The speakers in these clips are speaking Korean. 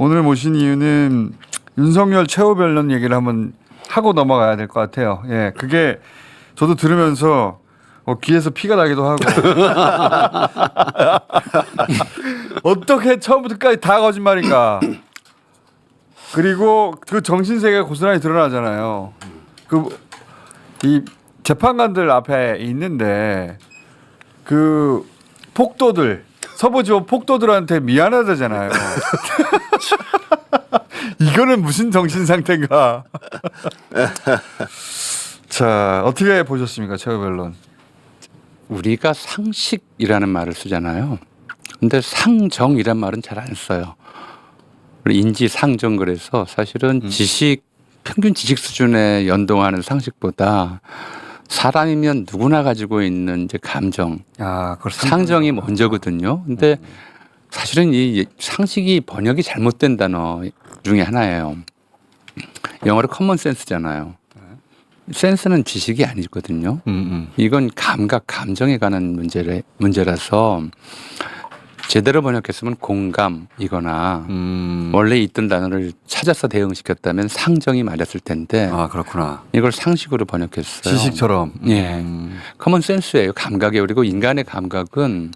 오늘 모신 이유는 윤석열 최후 변론 얘기를 한번 하고 넘어가야 될 것 같아요. 예, 그게 저도 들으면서 귀에서 피가 나기도 하고 어떻게 처음부터 끝까지 다 거짓말인가. 그리고 그 정신세계가 고스란히 드러나잖아요. 이 재판관들 앞에 있는데 그 폭도들 서부지법 폭도들한테 미안하다잖아요. 이거는 무슨 정신 상태인가. 자, 어떻게 보셨습니까, 최후 변론? 우리가 상식이라는 말을 쓰잖아요. 근데 상정이란 말은 잘 안 써요. 인지상정 그래서 사실은 지식 평균 지식 수준에 연동하는 상식보다 사람이면 누구나 가지고 있는 이제 감정, 그걸 상정이 먼저거든요. 근데 사실은 이 상식이 번역이 잘못된 단어 중에 하나예요. 영어로 커먼 센스잖아요. 센스는 지식이 아니거든요. 이건 감각, 감정에 관한 문제라서 제대로 번역했으면 공감이거나 원래 있던 단어를 찾아서 대응시켰다면 상정이 맞았을 텐데 그렇구나. 이걸 상식으로 번역했어요. 지식처럼. 예, 커먼 센스예요. 감각이에요. 그리고 인간의 감각은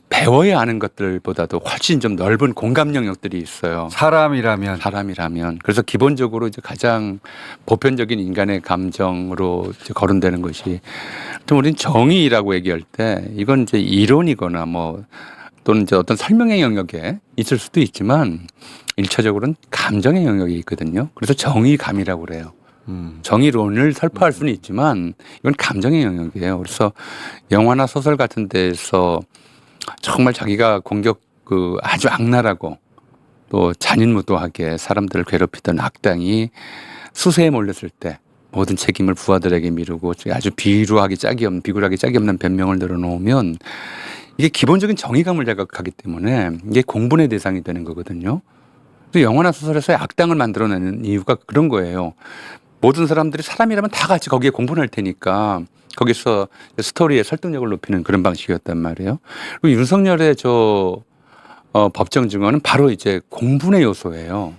배워야 하는 것들보다도 훨씬 좀 넓은 공감 영역들이 있어요. 사람이라면. 그래서 기본적으로 이제 가장 보편적인 인간의 감정으로 이제 거론되는 것이 좀 우리는 정의라고 얘기할 때 이건 이제 이론이거나 뭐 또는 이제 어떤 설명의 영역에 있을 수도 있지만 일차적으로는 감정의 영역이 있거든요. 그래서 정의감이라고 그래요. 정의론을 설파할 수는 있지만 이건 감정의 영역이에요. 그래서 영화나 소설 같은 데서 정말 자기가 아주 악랄하고 또 잔인무도하게 사람들을 괴롭히던 악당이 수세에 몰렸을 때 모든 책임을 부하들에게 미루고 아주 비굴하게 짝이 없는 변명을 늘어놓으면 이게 기본적인 정의감을 자극하기 때문에 이게 공분의 대상이 되는 거거든요. 그래서 영화나 소설에서 악당을 만들어내는 이유가 그런 거예요. 모든 사람들이 사람이라면 다 같이 거기에 공분할 테니까 거기서 스토리의 설득력을 높이는 그런 방식이었단 말이에요. 그리고 윤석열의 법정 증언은 바로 이제 공분의 요소예요.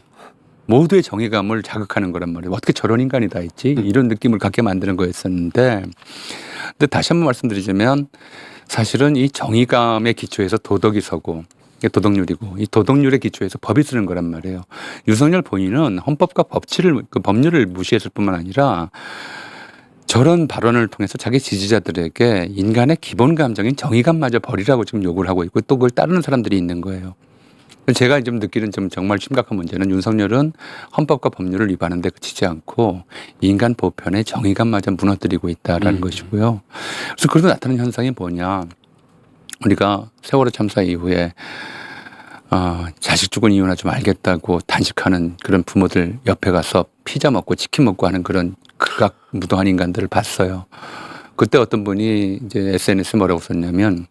모두의 정의감을 자극하는 거란 말이에요. 어떻게 저런 인간이 다 있지? 이런 느낌을 갖게 만드는 거였었는데, 근데 다시 한번 말씀드리자면 사실은 이 정의감의 기초에서 도덕이 서고 이게 도덕률이고 이 도덕률의 기초에서 법이 쓰는 거란 말이에요. 윤석열 본인은 헌법과 법률을 무시했을 뿐만 아니라 저런 발언을 통해서 자기 지지자들에게 인간의 기본 감정인 정의감마저 버리라고 지금 요구를 하고 있고 또 그걸 따르는 사람들이 있는 거예요. 제가 좀 느끼는 좀 정말 심각한 문제는 윤석열은 헌법과 법률을 위반하는데 그치지 않고 인간 보편의 정의감마저 무너뜨리고 있다라는 것이고요. 그래서 그래서 나타나는 현상이 뭐냐. 우리가 세월호 참사 이후에 자식 죽은 이유나 좀 알겠다고 단식하는 그런 부모들 옆에 가서 피자 먹고 치킨 먹고 하는 그런 극악무도한 인간들을 봤어요. 그때 어떤 분이 이제 SNS에 뭐라고 썼냐면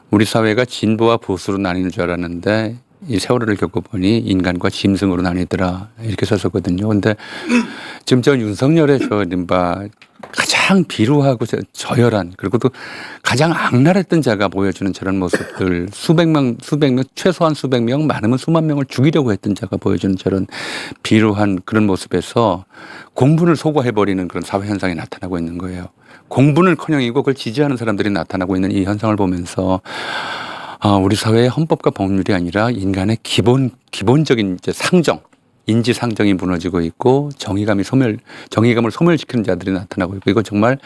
우리 사회가 진보와 보수로 나뉘는 줄 알았는데 이 세월호를 겪어보니 인간과 짐승으로 나뉘더라 이렇게 썼었거든요. 근데 지금 저 윤석열의 이른바 가장 비루하고 저열한 그리고 또 가장 악랄했던 자가 보여주는 저런 모습들 수백 명 최소한 수백 명 많으면 수만 명을 죽이려고 했던 자가 보여주는 저런 비루한 그런 모습에서 공분을 소거해버리는 그런 사회 현상이 나타나고 있는 거예요. 공분을커녕이고 그걸 지지하는 사람들이 나타나고 있는 이 현상을 보면서 우리 사회의 헌법과 법률이 아니라 인간의 기본적인 이제 인지 상정이 무너지고 있고 정의감을 소멸시키는 자들이 나타나고 있고 이건 정말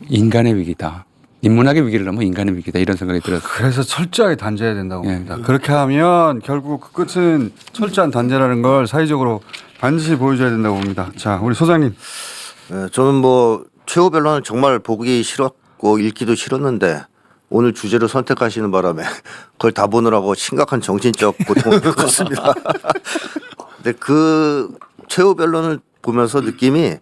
인간의 위기다. 인문학의 위기를 넘어 인간의 위기다 이런 생각이 들었어요. 그래서 철저하게 단죄해야 된다고 봅니다. 그렇게 하면 결국 그 끝은 철저한 단죄라는 걸 사회적으로 반드시 보여줘야 된다고 봅니다. 자, 우리 소장님. 저는 뭐 최후 변론을 정말 보기 싫었고 읽기도 싫었는데 오늘 주제를 선택하시는 바람에 그걸 다 보느라고 심각한 정신적 고통을 겪었습니다. 근데 그 최후 변론을 보면서 느낌이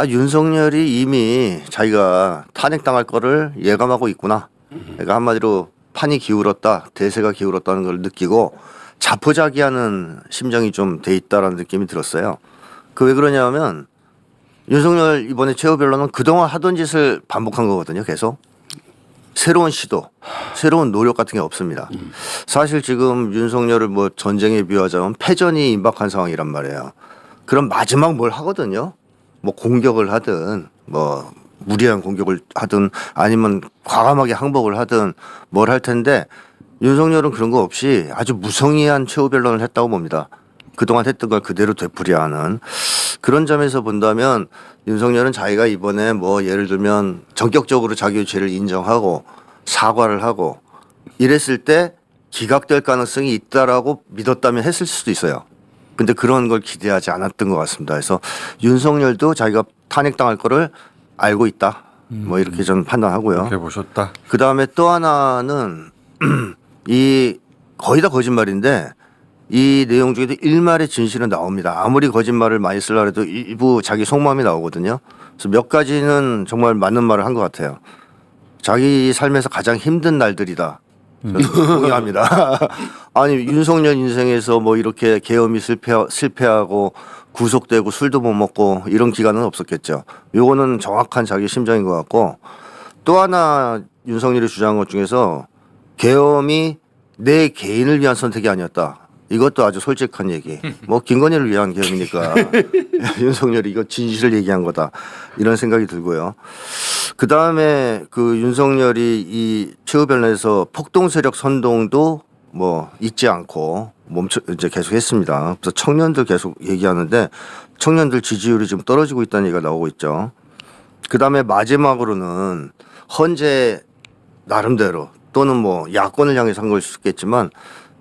윤석열이 이미 자기가 탄핵당할 거를 예감하고 있구나. 그러니까 한마디로 판이 기울었다, 대세가 기울었다는 걸 느끼고 자포자기하는 심정이 좀 돼 있다라는 느낌이 들었어요. 그 왜 그러냐면 윤석열 이번에 최후 변론은 그동안 하던 짓을 반복한 거거든요. 계속. 새로운 시도, 새로운 노력 같은 게 없습니다. 사실 지금 윤석열을 뭐 전쟁에 비유하자면 패전이 임박한 상황이란 말이에요. 그럼 마지막 뭘 하거든요. 뭐 공격을 하든 뭐 무리한 공격을 하든 아니면 과감하게 항복을 하든 뭘 할 텐데 윤석열은 그런 거 없이 아주 무성의한 최후 변론을 했다고 봅니다. 그동안 했던 걸 그대로 되풀이하는 그런 점에서 본다면 윤석열은 자기가 이번에 뭐 예를 들면 전격적으로 자기의 죄를 인정하고 사과를 하고 이랬을 때 기각될 가능성이 있다라고 믿었다면 했을 수도 있어요. 근데 그런 걸 기대하지 않았던 것 같습니다. 그래서 윤석열도 자기가 탄핵당할 거를 알고 있다. 뭐 이렇게 저는 판단하고요. 이렇게 보셨다. 그 다음에 또 하나는 이 거의 다 거짓말인데 이 내용 중에도 일말의 진실은 나옵니다. 아무리 거짓말을 많이 쓰려고 해도 일부 자기 속마음이 나오거든요. 그래서 몇 가지는 정말 맞는 말을 한 것 같아요. 자기 삶에서 가장 힘든 날들이다. 저는 동의합니다. 아니 윤석열 인생에서 뭐 이렇게 계엄이 실패하고 구속되고 술도 못 먹고 이런 기간은 없었겠죠. 요거는 정확한 자기 심정인 것 같고 또 하나 윤석열이 주장한 것 중에서 계엄이 내 개인을 위한 선택이 아니었다. 이것도 아주 솔직한 얘기. 뭐 김건희를 위한 계엄이니까 윤석열이 이거 진실을 얘기한 거다. 이런 생각이 들고요. 그 다음에 그 윤석열이 이 최후 변론에서 폭동 세력 선동도 뭐 잊지 않고 이제 계속 했습니다. 그래서 청년들 계속 얘기하는데 청년들 지지율이 좀 떨어지고 있다는 얘기가 나오고 있죠. 그 다음에 마지막으로는 헌재 나름대로 또는 뭐 야권을 향해서 한 걸 수 있겠지만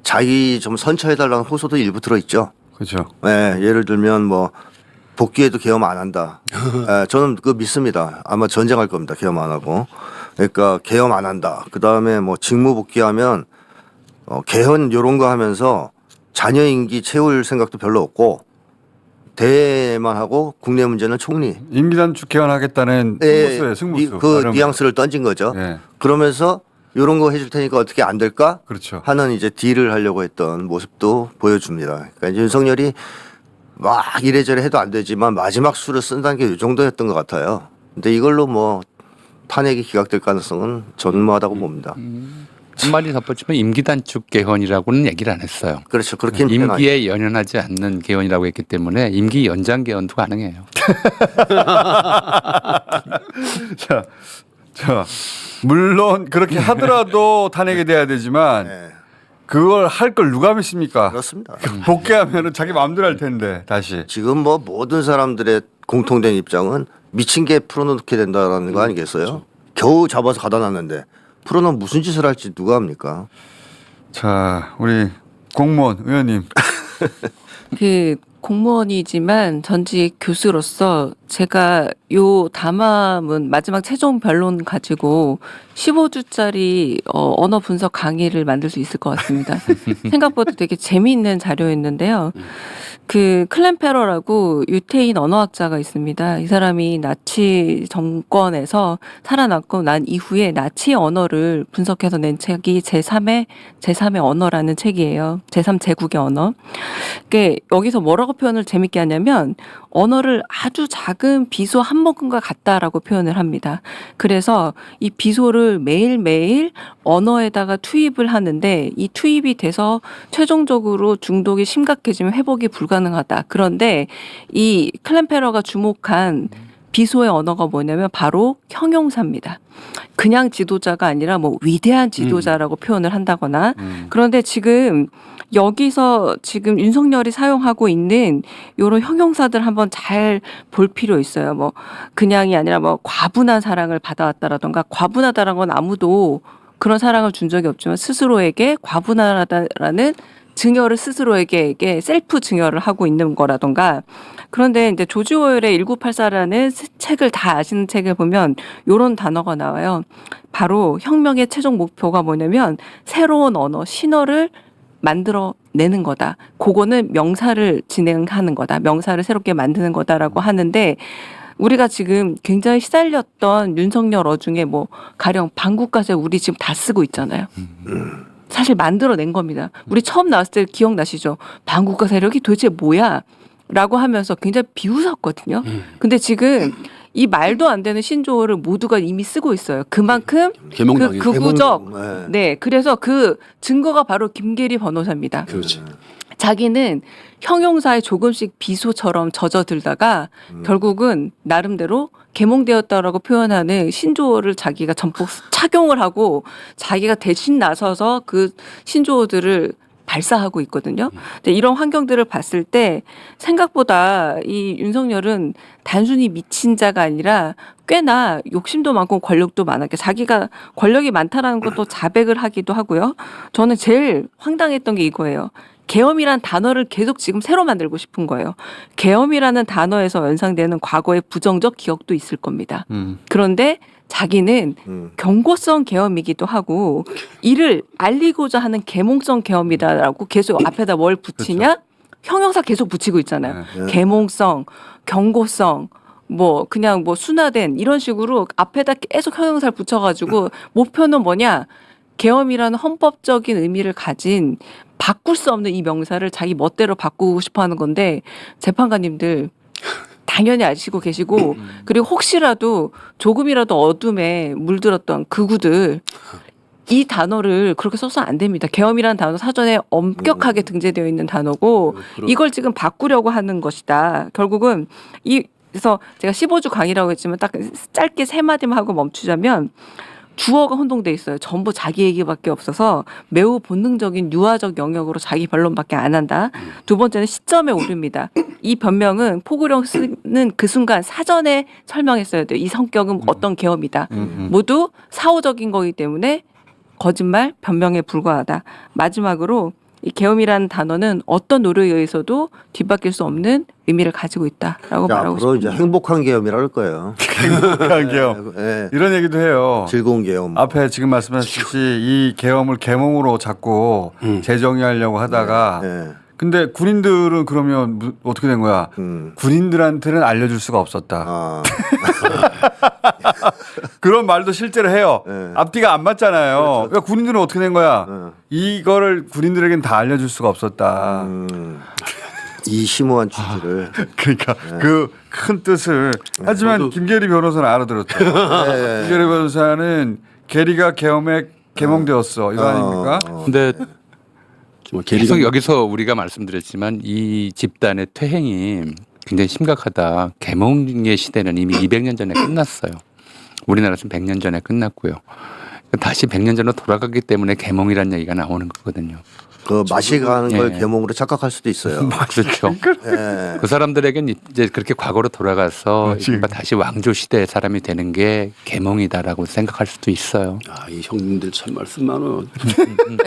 자기 좀 선처해달라는 호소도 일부 들어있죠. 그렇죠. 네, 예를 들면 뭐 복귀해도 계엄 안 한다. 네, 저는 그거 믿습니다. 아마 전쟁할 겁니다. 계엄 안 하고. 그러니까 계엄 안 한다. 그 다음에 뭐 직무 복귀하면 개헌 요런 거 하면서 자녀 임기 채울 생각도 별로 없고 대만 하고 국내 문제는 총리. 임기단축 개헌하겠다는 승부수예요. 승부수. 그 나름. 뉘앙스를 던진 거죠. 예. 그러면서 이런 거 해줄 테니까 어떻게 안 될까? 그렇죠. 하는 이제 딜을 하려고 했던 모습도 보여줍니다. 그러니까 이제 윤석열이 막 이래저래 해도 안 되지만 마지막 수를 쓴다는 게 이 정도였던 것 같아요. 근데 이걸로 뭐 탄핵이 기각될 가능성은 전무하다고 봅니다. 한마디 덧붙이면 임기 단축 개헌이라고는 얘기를 안 했어요. 그렇죠. 그렇게 임기에 연연하지 않는 개헌이라고 했기 때문에 임기 연장 개헌도 가능해요. 자, 물론 그렇게 하더라도 탄핵이 돼야 되지만 네, 그걸 할 걸 누가 믿습니까? 그렇습니다. 복귀하면은 자기 마음대로 할 텐데 다시. 지금 뭐 모든 사람들의 공통된 입장은 미친 개 풀어놓게 된다라는 거 아니겠어요? 그렇죠. 겨우 잡아서 가다 놨는데 풀어놓으면 무슨 짓을 할지 누가 합니까? 자, 우리 공무원 의원님. 그 공무원이지만 전직 교수로서 제가 요 담화문 마지막 최종 변론 가지고 15주짜리 언어 분석 강의를 만들 수 있을 것 같습니다. 생각보다 되게 재미있는 자료였는데요. 그 클램페러라고 유태인 언어학자가 있습니다. 이 사람이 나치 정권에서 살아남고 난 이후에 나치 언어를 분석해서 낸 책이 제3의 언어라는 책이에요. 제3제국의 언어. 그게 여기서 뭐라고 표현을 재밌게 하냐면 언어를 아주 작은 비소 한 모금과 같다라고 표현을 합니다. 그래서 이 비소를 매일매일 언어에다가 투입을 하는데 이 투입이 돼서 최종적으로 중독이 심각해지면 회복이 불가능하다. 그런데 이 클램페러가 주목한 비소의 언어가 뭐냐면 바로 형용사입니다. 그냥 지도자가 아니라 뭐 위대한 지도자라고 표현을 한다거나 그런데 지금 여기서 지금 윤석열이 사용하고 있는 이런 형용사들 한번 잘 볼 필요 있어요. 뭐 그냥이 아니라 뭐 과분한 사랑을 받아왔다라던가 과분하다라는 건 아무도 그런 사랑을 준 적이 없지만 스스로에게 과분하다라는 증여를 스스로에게 셀프 증여를 하고 있는 거라던가 그런데 이제 조지 오웰의 1984라는 책을 다 아시는 책을 보면 이런 단어가 나와요. 바로 혁명의 최종 목표가 뭐냐면 새로운 언어, 신어를 만들어내는 거다. 그거는 명사를 진행하는 거다. 명사를 새롭게 만드는 거다라고 하는데 우리가 지금 굉장히 시달렸던 윤석열 어중에 뭐 가령 방국가세 우리 지금 다 쓰고 있잖아요. 사실 만들어낸 겁니다. 우리 처음 나왔을 때 기억나시죠? 방국가 세력이 도대체 뭐야? 라고 하면서 굉장히 비웃었거든요. 근데 지금 이 말도 안 되는 신조어를 모두가 이미 쓰고 있어요. 그만큼 개몽당해. 그 극우적 개몽, 네, 그래서 그 증거가 바로 김계리 변호사입니다. 그렇지. 자기는 형용사에 조금씩 비소처럼 젖어들다가 결국은 나름대로 계몽되었다라고 표현하는 신조어를 자기가 전폭 착용을 하고 자기가 대신 나서서 그 신조어들을 발사하고 있거든요. 근데 이런 환경들을 봤을 때 생각보다 이 윤석열은 단순히 미친 자가 아니라 꽤나 욕심도 많고 권력도 많았게 자기가 권력이 많다라는 것도 자백을 하기도 하고요. 저는 제일 황당했던 게 이거예요. 계엄이란 단어를 계속 지금 새로 만들고 싶은 거예요. 계엄이라는 단어에서 연상되는 과거의 부정적 기억도 있을 겁니다. 그런데 자기는 경고성 계엄이기도 하고 이를 알리고자 하는 계몽성 계엄이다라고 계속 앞에다 뭘 붙이냐? 형용사 계속 붙이고 있잖아요. 계몽성, 경고성, 뭐 그냥 뭐 순화된 이런 식으로 앞에다 계속 형용사를 붙여가지고 목표는 뭐냐? 계엄이라는 헌법적인 의미를 가진 바꿀 수 없는 이 명사를 자기 멋대로 바꾸고 싶어 하는 건데 재판관님들 당연히 아시고 계시고 그리고 혹시라도 조금이라도 어둠에 물들었던 극우들 이 단어를 그렇게 써서 안 됩니다. 계엄이라는 단어 사전에 엄격하게 등재되어 있는 단어고 이걸 지금 바꾸려고 하는 것이다. 결국은 그래서 제가 15주 강의라고 했지만 딱 짧게 세 마디만 하고 멈추자면 주어가 혼동돼 있어요. 전부 자기 얘기밖에 없어서 매우 본능적인 유아적 영역으로 자기 변론밖에 안 한다. 두 번째는 시점에 오릅니다. 이 변명은 포구령 쓰는 그 순간 사전에 설명했어야 돼요. 이 성격은 어떤 계엄이다. 모두 사후적인 거기 때문에 거짓말, 변명에 불과하다. 마지막으로 이 계엄이라는 단어는 어떤 노력에 의해서도 뒤바뀔 수 없는 의미를 가지고 있다라고 말하고 앞으로 싶습니다. 이제 행복한 계엄이라 할 거예요. 행복한 계엄. 예. 이런 얘기도 해요. 즐거운 계엄. 앞에 지금 말씀하셨듯이 이 계엄을 계몽으로 자꾸 재정의하려고 하다가 예. 근데 군인들은 그러면 어떻게 된 거야? 군인들한테는 알려줄 수가 없었다. 아, 그런 말도 실제로 해요. 네. 앞뒤가 안 맞잖아요. 그러니까 군인들은 어떻게 된 거야? 네. 이거를 군인들에게는 다 알려줄 수가 없었다. 이 심오한 취지를. 그러니까 그 큰 뜻을. 하지만 김계리 변호사는 알아들었죠. 네. 김계리 변호사는 계리가 계엄에 계몽되었어. 이거 아닙니까? 근데 뭐 계속 계리가 여기서 우리가 말씀드렸지만 이 집단의 퇴행이 굉장히 심각하다. 계몽의 시대는 이미 200년 전에 끝났어요. 우리나라에서는 100년 전에 끝났고요. 다시 100년 전으로 돌아가기 때문에 계몽이라는 얘기가 나오는 거거든요. 그 맛이 가는 걸 예. 계몽으로 착각할 수도 있어요. 그렇죠. 예. 그 사람들에겐 이제 그렇게 과거로 돌아가서 다시 왕조 시대의 사람이 되는 게 계몽이다라고 생각할 수도 있어요. 이 형님들 참 말씀 많어.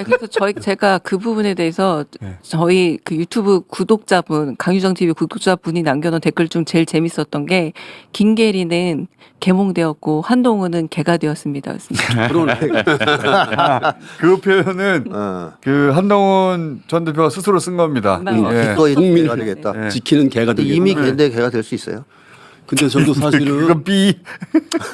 그래서 제가 그 부분에 대해서 저희 그 유튜브 구독자분 강유정 TV 구독자분이 남겨놓은 댓글 중 제일 재밌었던 게 김계리는 계몽되었고 한동훈은 개가 되었습니다. 그러네. 그 표현은 그 한동훈 전 대표가 스스로 쓴 겁니다. 예. 기꺼이 국민을 개가 되겠다. 지키는 개가 되겠다. 이미 개인데 개가 될 수 있어요. 근데 저도 사실은 그건 삐.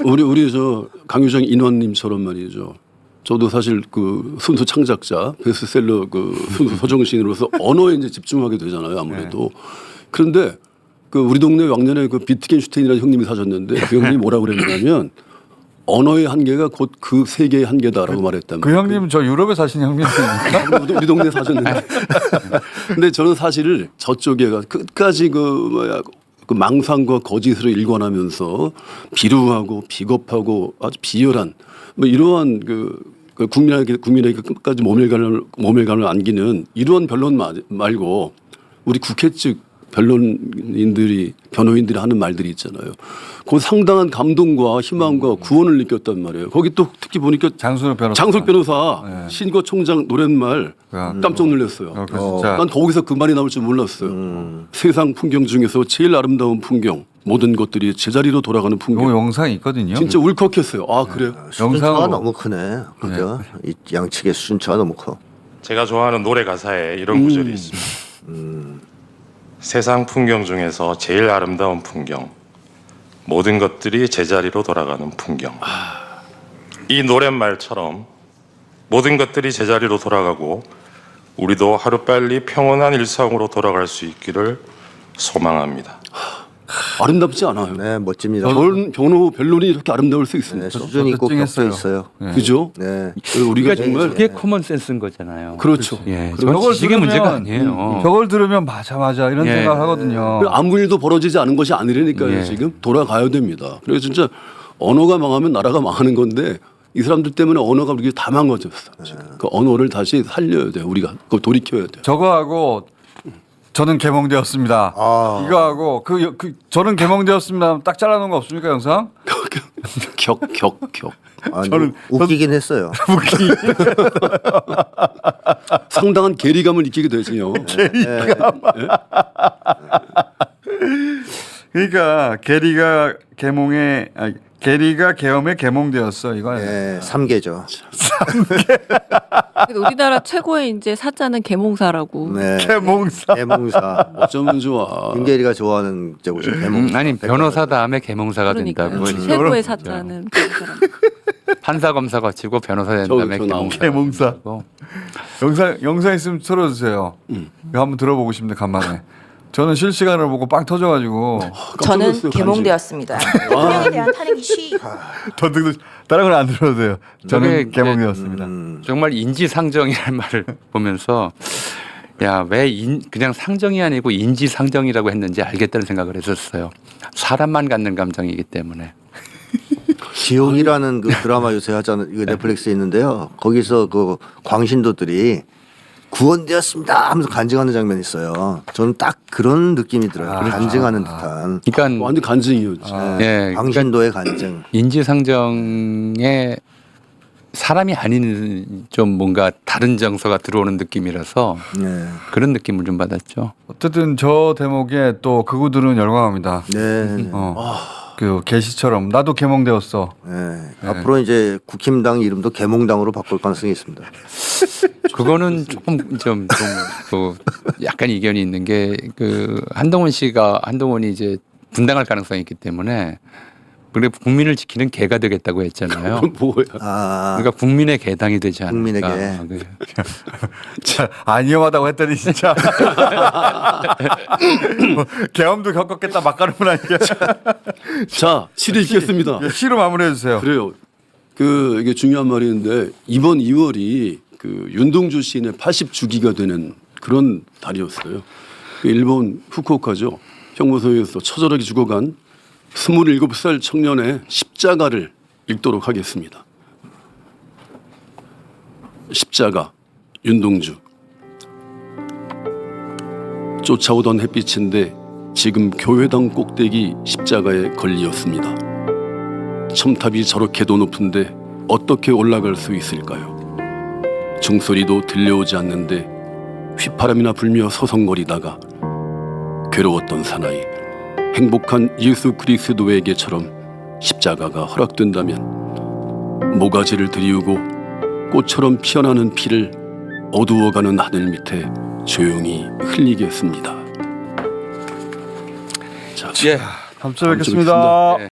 우리 저 강유정 인원님처럼 말이죠. 저도 사실 그 순수 창작자, 베스트셀러 그 순수 서정신으로서 언어에 이제 집중하게 되잖아요. 아무래도. 그런데 그 우리 동네 왕년에 그 비트겐슈테인이라는 형님이 사셨는데 그 형님이 뭐라고 그랬냐면 언어의 한계가 곧 그 세계의 한계다라고 말했단 그 말이에요. 형님 저 유럽에 사시는 형님입니까? 우리 동네 사셨는데. 근데 저는 사실 저쪽에가 끝까지 그 망상과 거짓으로 일관하면서 비루하고 비겁하고 아주 비열한 뭐 이러한 그 국민에게 끝까지 모멸감을 안기는 이러한 변론 말고 우리 국회 측 변호인들이 하는 말들이 있잖아요. 그 상당한 감동과 희망과 구원을 느꼈단 말이에요. 거기 또 특히 보니까 장순호 변호사. 장석 변호사 신고 총장 노랫말 깜짝 놀랐어요. 진짜. 난 거기서 그 말이 나올 줄 몰랐어요. 세상 풍경 중에서 제일 아름다운 풍경, 모든 것들이 제자리로 돌아가는 요 풍경. 영상이 있거든요. 진짜 울컥했어요. 아 그래요? 수준차가 영상으로. 너무 크네. 그죠? 이 양측의 수준차가 너무 커. 제가 좋아하는 노래 가사에 이런 구절이 있습니다. 세상 풍경 중에서 제일 아름다운 풍경, 모든 것들이 제자리로 돌아가는 풍경. 이 노랫말처럼 모든 것들이 제자리로 돌아가고 우리도 하루빨리 평온한 일상으로 돌아갈 수 있기를 소망합니다. 아름답지 않아요. 네, 멋집니다. 변론이 이렇게 아름다울 수 있습니까? 네, 수준이 있고 격도 있어요. 예. 그죠? 네. 우리가 그러니까 정말 그게 커먼 센스인 거잖아요. 그렇죠. 예, 저걸 저건 지식의 문제가 들으면, 아니에요. 저걸 들으면 맞아 이런 예. 생각을 하거든요. 아무 일도 벌어지지 않은 것이 아니라니까요. 예. 지금 돌아가야 됩니다. 그래서 진짜 언어가 망하면 나라가 망하는 건데 이 사람들 때문에 언어가 우리가 다 망가졌어. 지금. 그 언어를 다시 살려야 돼요. 우리가 그걸 돌이켜야 돼요. 저거하고 저는 개몽되었습니다. 아. 이거하고 저는 개몽되었습니다. 딱 잘라놓은 거 없습니까 영상? 격. 저는- 웃기긴 했어요. 상당한 괴리감을 느끼게 되지요. 그러니까 게리가 계엄에 개몽되었어 이거. 네, 3개죠. 근데 우리나라 최고의 이제 사자는 계몽사라고. 네. 개몽사. 개몽사. 어쩌면 좋아. 김계리가 좋아하는 저거죠. 개몽사. 아니 변호사 다음에 계몽사가 그러니까 된다고. 최고의 사자는 계몽사라고. 판사 검사 거치고 변호사 된 다음에 저 나오고. 계몽사. 영상 있으면 틀어주세요. 이거 한번 들어보고 싶네 간만에. 저는 실시간으로 보고 빵 터져가지고 저는 개몽되었습니다. 폭력에 대한 탄핵이 시. 더 듣고 다른 건 안 들어도 돼요. 저는 저게 개몽되었습니다. 정말 인지상정이라는 말을 보면서 야 왜 그냥 상정이 아니고 인지상정이라고 했는지 알겠다는 생각을 했었어요. 사람만 갖는 감정이기 때문에. 지옥이라는 그 드라마 요새 하잖아요. 이거 넷플릭스에 있는데요. 거기서 그 광신도들이 구원되었습니다 하면서 간증하는 장면이 있어요. 저는 딱 그런 느낌이 들어요. 간증하는 듯한. 그러니까 완전 간증이었지. 예, 광신도의 간증. 인지상정에 사람이 아닌 좀 뭔가 다른 정서가 들어오는 느낌이라서 네. 그런 느낌을 좀 받았죠. 어쨌든 저 대목에 또 극우들은 열광합니다. 네. 그 게시처럼 나도 개몽되었어. 네. 앞으로 이제 국힘당 이름도 개몽당으로 바꿀 가능성이 있습니다. 그거는 조금 그 약간 이견이 있는 게 그 한동훈이 이제 분당할 가능성이 있기 때문에 그래 국민을 지키는 개가 되겠다고 했잖아요. 뭐야? 아, 그러니까 국민의 개당이 되지 않을까. 국민의 개. 안 위험하다고 했더니 진짜 계엄도 겪었겠다 막 가는 분 아니야. 자, 시를 읽겠습니다. 시로 마무리해 주세요. 그래요. 이게 중요한 말인데 이번 2월이 그 윤동주 시인의 80주기가 되는 그런 달이었어요. 그 일본 후쿠오카죠. 형무소에서 처절하게 죽어간 27살 청년의 십자가를 읽도록 하겠습니다. 십자가 윤동주. 쫓아오던 햇빛인데 지금 교회당 꼭대기 십자가에 걸리었습니다. 첨탑이 저렇게도 높은데 어떻게 올라갈 수 있을까요? 종소리도 들려오지 않는데 휘파람이나 불며 서성거리다가 괴로웠던 사나이 행복한 예수 그리스도에게처럼 십자가가 허락된다면 모가지를 들이우고 꽃처럼 피어나는 피를 어두워가는 하늘 밑에 조용히 흘리겠습니다. 자, 예. 다음 주에 뵙겠습니다.